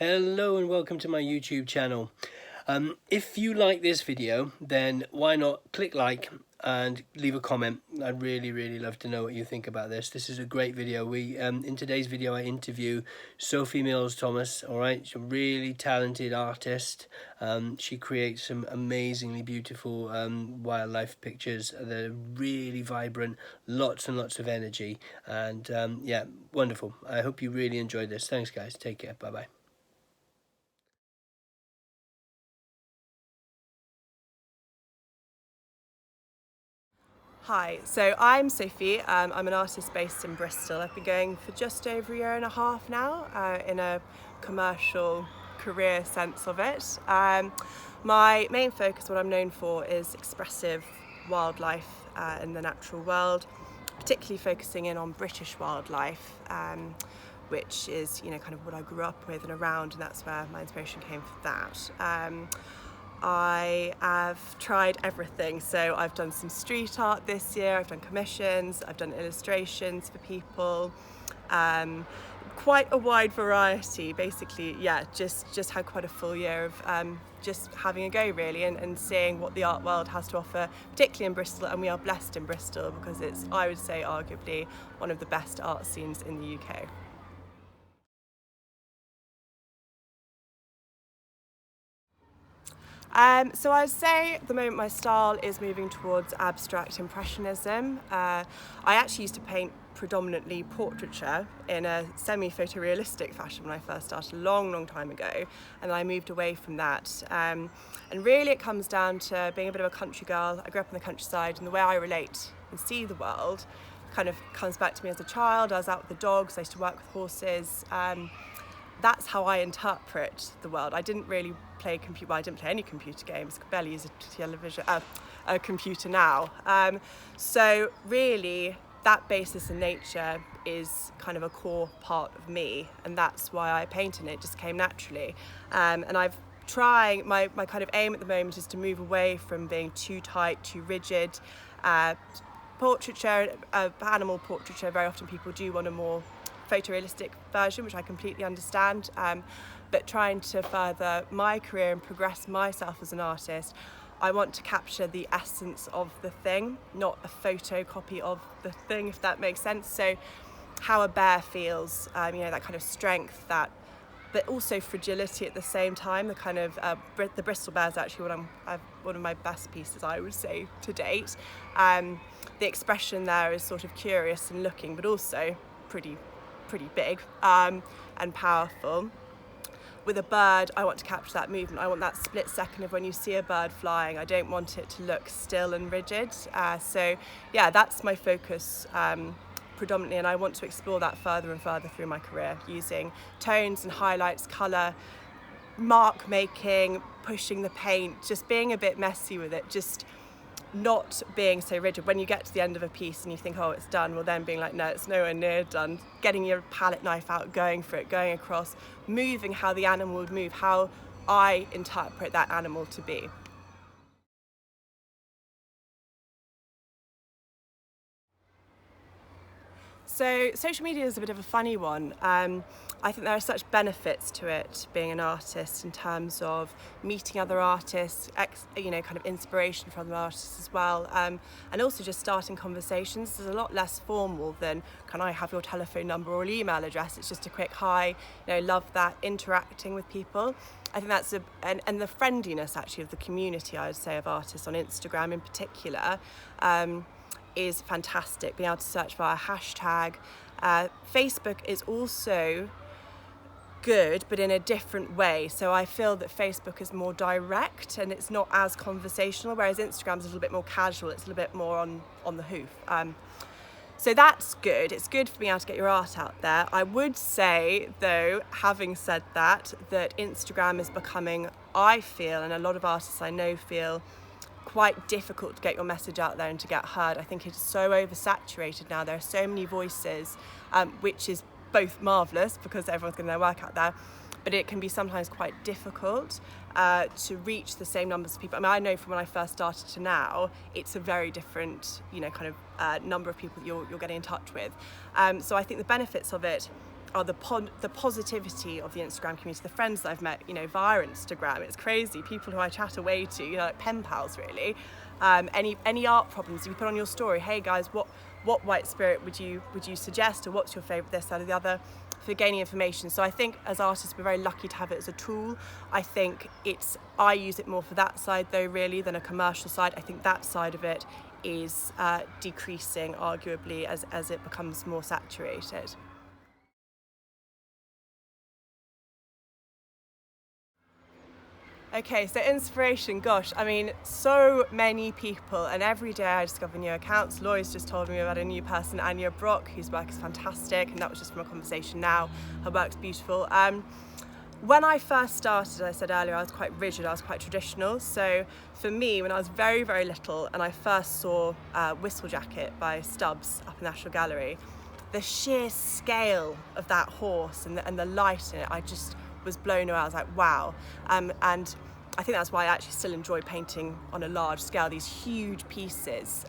Hello and welcome to my YouTube channel. If you like this video, then why not click like and leave a comment. I'd really love to know what you think about this. This is a great video. In today's video I interview Sophie Mills Thomas. Alright, she's a really talented artist. She creates some amazingly beautiful wildlife pictures. They're really vibrant, lots and lots of energy, and yeah, wonderful. I hope you really enjoyed this. Thanks guys, take care, bye bye. Hi, so I'm Sophie. I'm an artist based in Bristol. I've been going for just over a year and a half now in a commercial career sense of it. My main focus, what I'm known for, is expressive wildlife in the natural world, particularly focusing in on British wildlife, which is kind of what I grew up with and around, and that's where my inspiration came for that. I have tried everything, so I've done some street art this year, I've done commissions, I've done illustrations for people, quite a wide variety. Basically, yeah, just had quite a full year of just having a go really, and seeing what the art world has to offer, particularly in Bristol. And we are blessed in Bristol because it's, I would say, arguably one of the best art scenes in the UK. So I'd say at the moment my style is moving towards abstract impressionism. I actually used to paint predominantly portraiture in a semi-photorealistic fashion when I first started a long time ago, and I moved away from that. And really it comes down to being a bit of a country girl. I grew up in the countryside, and the way I relate and see the world kind of comes back to me as a child. I was out with the dogs, I used to work with horses. That's how I interpret the world. I didn't really play computer. Well, I didn't play any computer games. I barely use a computer now. So really, that basis in nature is kind of a core part of me, and that's why I paint, and it just came naturally. And I've trying my kind of aim at the moment is to move away from being too tight, too rigid. Portraiture, animal portraiture, very often people do want a more photorealistic version, which I completely understand, but trying to further my career and progress myself as an artist, I want to capture the essence of the thing, not a photocopy of the thing, if that makes sense. So how a bear feels, that kind of strength, that but also fragility at the same time. The kind of the Bristol Bear is actually one of my best pieces, I would say, to date. The expression there is sort of curious and looking, but also pretty big and powerful. With a bird, I want to capture that movement. I want that split second of when you see a bird flying. I don't want it to look still and rigid. So yeah, that's my focus predominantly, and I want to explore that further and further through my career, using tones and highlights, colour, mark making, pushing the paint, just being a bit messy with it, just not being so rigid. When you get to the end of a piece and you think, oh, it's done, well then being like, no, it's nowhere near done. Getting your palette knife out, going for it, going across, moving how the animal would move, how I interpret that animal to be. So social media is a bit of a funny one. I think there are such benefits to it, being an artist, in terms of meeting other artists, kind of inspiration from other artists as well, and also just starting conversations. There's a lot less formal than, can I have your telephone number or email address? It's just a quick hi, love that, interacting with people. I think that's and the friendliness actually of the community, I would say, of artists on Instagram in particular, is fantastic. Being able to search via hashtag. Facebook is also good, but in a different way. So I feel that Facebook is more direct and it's not as conversational, whereas Instagram's a little bit more casual. It's a little bit more on the hoof. So that's good. It's good for being able to get your art out there. I would say, though, having said that Instagram is becoming, I feel, and a lot of artists I know feel, quite difficult to get your message out there and to get heard. I think it's so oversaturated now. There are so many voices, which is both marvellous because everyone's getting their work out there, but it can be sometimes quite difficult to reach the same numbers of people. I mean, I know from when I first started to now, it's a very different, kind of number of people you're getting in touch with. So I think the benefits of it are the positivity of the Instagram community, the friends that I've met, you know, via Instagram. It's crazy, people who I chat away to, you know, like pen pals really. Any art problems, if you put on your story, hey guys, what white spirit would you suggest, or what's your favourite this, that or the other, for gaining information. So I think as artists we're very lucky to have it as a tool. I think I use it more for that side though really than a commercial side. I think that side of it is decreasing arguably as it becomes more saturated. Okay, so inspiration, gosh, I mean, so many people, and every day I discover new accounts. Lloyd's just told me about a new person, Anya Brock, whose work is fantastic, and that was just from a conversation now. Her work's beautiful. When I first started, as I said earlier, I was quite rigid, I was quite traditional. So for me, when I was very, very little, and I first saw Whistle Jacket by Stubbs up in the National Gallery, the sheer scale of that horse and the light in it, I just was blown away. I was like, wow. And I think that's why I actually still enjoy painting on a large scale, these huge pieces,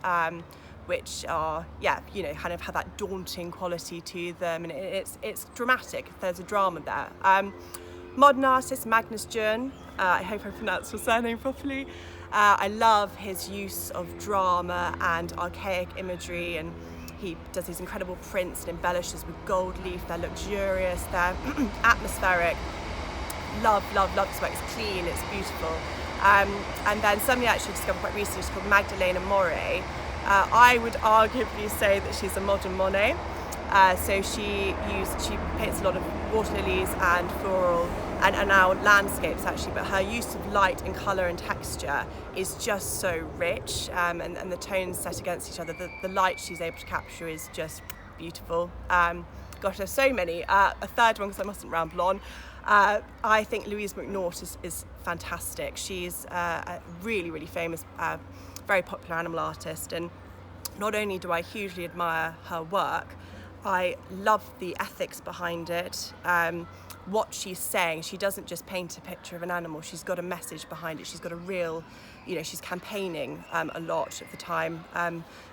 which are, yeah, you know, kind of have that daunting quality to them, and it's dramatic. There's a drama there. Modern artist Magnus Jørn, I hope I pronounced your surname properly. I love his use of drama and archaic imagery, and he does these incredible prints and embellishes with gold leaf. They're luxurious, they're atmospheric. Love this work. It's clean, it's beautiful. And then somebody I actually discovered quite recently, she's called Magdalena Moret. I would arguably say that she's a modern Monet. So she paints a lot of water lilies and floral and now landscapes actually, but her use of light and colour and texture is just so rich, and the tones set against each other. The light she's able to capture is just beautiful. Gosh, there's so many. A third one, because I mustn't ramble on. I think Louise McNaught is fantastic. She's a really, really famous, very popular animal artist, and not only do I hugely admire her work, I love the ethics behind it, what she's saying. She doesn't just paint a picture of an animal, she's got a message behind it. She's got a real, you know, she's campaigning a lot of the time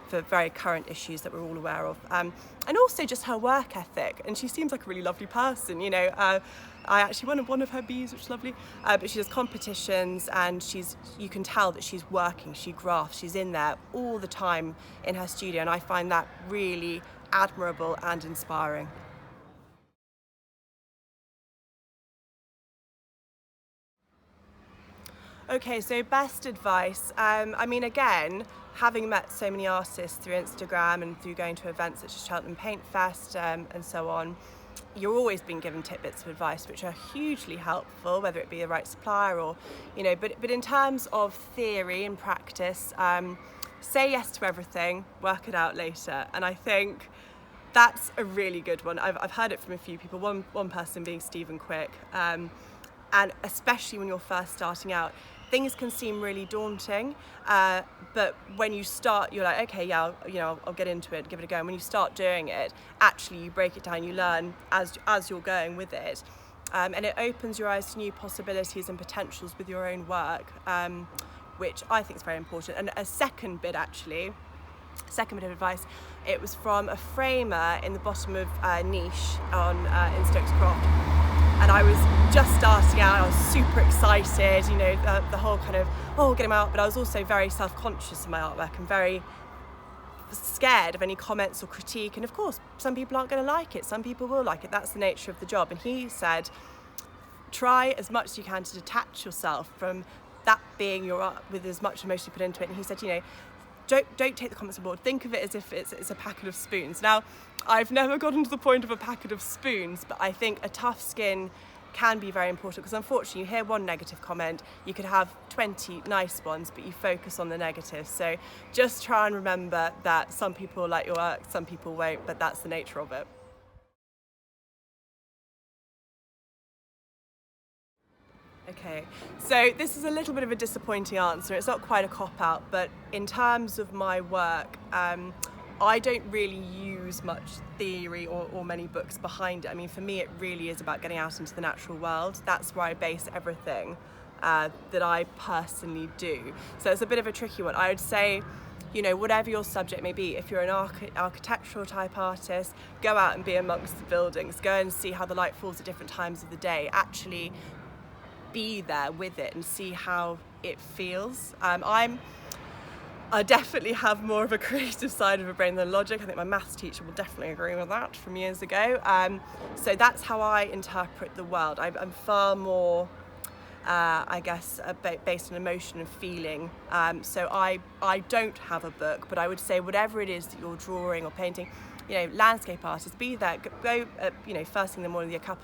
for very current issues that we're all aware of. And also just her work ethic, and she seems like a really lovely person, you know. I actually won one of her bees, which is lovely, but she does competitions, and you can tell that she's working, she grafts, she's in there all the time in her studio, and I find that really admirable and inspiring. Okay, so best advice. I mean, again, having met so many artists through Instagram and through going to events such as Cheltenham Paint Fest and so on, you're always being given tidbits of advice which are hugely helpful, whether it be the right supplier or, you know, but in terms of theory and practice, say yes to everything, work it out later. And I think that's a really good one. I've heard it from a few people, one person being Stephen Quick, and especially when you're first starting out, things can seem really daunting, but when you start, you're like, okay, yeah, I'll get into it, give it a go. And when you start doing it, actually you break it down, you learn as you're going with it, and it opens your eyes to new possibilities and potentials with your own work, which I think is very important. And a second bit of advice, it was from a framer in the bottom of Niche in Stokes Croft. And I was just starting out, I was super excited, you know, the whole kind of, getting out, but I was also very self-conscious of my artwork and very scared of any comments or critique. And of course, some people aren't going to like it, some people will like it, that's the nature of the job. And he said, try as much as you can to detach yourself from that being your art with as much emotion you put into it. And he said, you know, don't take the comments on board. Think of it as if it's a packet of spoons. Now, I've never gotten to the point of a packet of spoons, but I think a tough skin can be very important, because unfortunately you hear one negative comment, you could have 20 nice ones, but you focus on the negative. So just try and remember that some people like your work, some people won't, but that's the nature of it. Okay, so this is a little bit of a disappointing answer. It's not quite a cop-out, but in terms of my work, I don't really use much theory or many books behind it. I mean, for me, it really is about getting out into the natural world. That's where I base everything that I personally do. So it's a bit of a tricky one. I would say you know, whatever your subject may be. If you're an architectural type artist, go out and be amongst the buildings, go and see how the light falls at different times of the day, actually be there with it and see how it feels. I definitely have more of a creative side of a brain than logic. I think my maths teacher will definitely agree with that from years ago. So that's how I interpret the world. I'm far more, I guess, based on emotion and feeling. So I don't have a book, but I would say whatever it is that you're drawing or painting, you know, landscape artists, be there, go, you know, first thing in the morning with your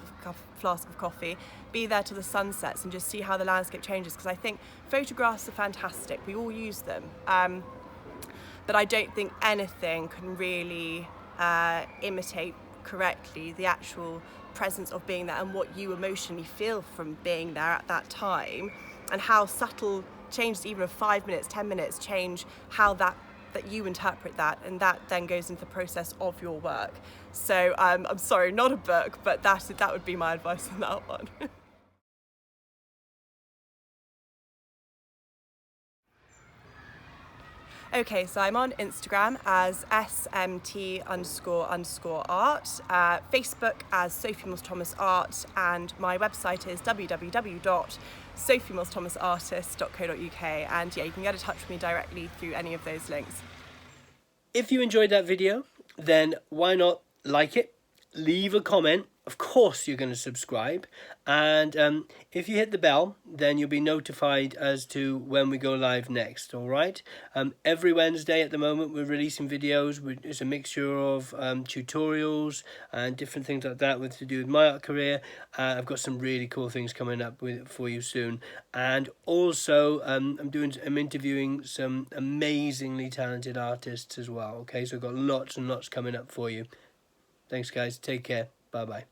flask of coffee, be there till the sun sets and just see how the landscape changes, because I think photographs are fantastic, we all use them, but I don't think anything can really imitate correctly the actual presence of being there and what you emotionally feel from being there at that time, and how subtle changes, even of 5 minutes, 10 minutes, change how that you interpret that, and that then goes into the process of your work. So I'm sorry, not a book, but that would be my advice on that one. Okay, so I'm on Instagram as smt__art, Facebook as Sophie Mills Thomas Art, and my website is www.sophiemillsthomasartist.co.uk, and yeah, you can get in touch with me directly through any of those links. If you enjoyed that video, then why not like it, leave a comment. Of course you're going to subscribe, and if you hit the bell, then you'll be notified as to when we go live next. All right, every Wednesday at the moment we're releasing videos. It's a mixture of tutorials and different things like that to do with my art career. I've got some really cool things coming up for you soon, and also I'm interviewing some amazingly talented artists as well. Okay, so I've got lots and lots coming up for you. Thanks guys, take care, bye bye.